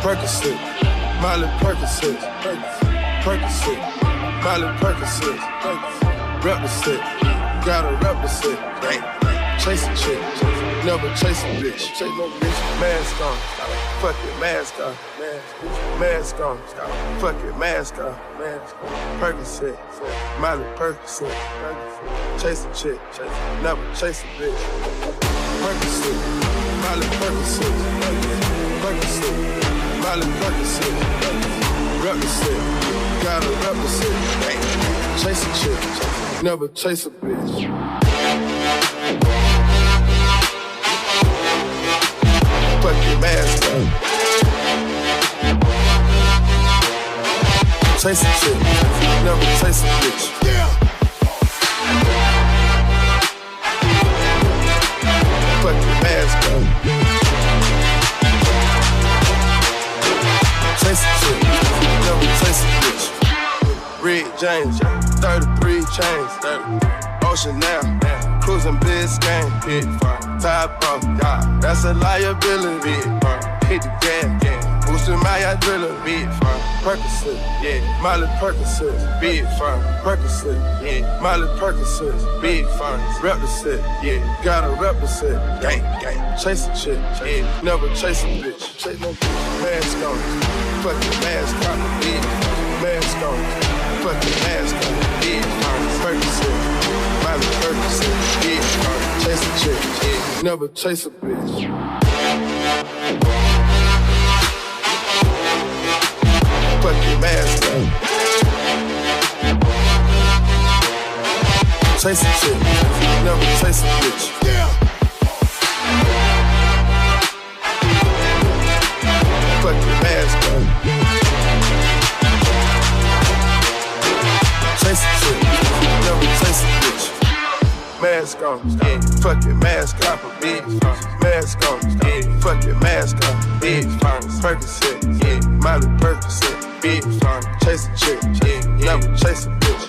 Percocet, Miley Percocet, Percocet, Miley Percocet, represent, gotta represent. Chase a chick, never chase a bitch. Chase no bitch, mask on, fuck it, mask on, mask on, fuck it, mask on, Percocet, Miley Percocet, chase a chick, never chase a bitch. Percocet, Miley Percocet, Percocet, Miley Percocet, represent, gotta represent. Chase a chick, never chase a bitch. Fuck your mask up. Chase a chick, never chase a bitch. Yeah. Fuck your mask up. Chase a chick, never chase a bitch. Red James, 33 chains, Ocean now, cruising Biscayne, top off, that's a liability, hit the gas, boosting my adrenaline, Percocet, Miley Percocet, big fun, Percocet, Miley Percocet, big fun, represent, gotta represent, gang, chase a chick, never chase a bitch, chase no mask on, fuck your mask on, mask on, fuck your mask on, Percocet, Miley Percocet, chase a chick, never chase a bitch. Fuck your mask on. Chase a chick, never chase a bitch. Yeah. Fuck your mask on. Chase a chick, never chase a bitch. Mask on, fuck your mask off a bitch. Mask on, fuck your mask off, bitch. Percocet, Miley Percocet, bitch. Chase a chick, never chase a bitch.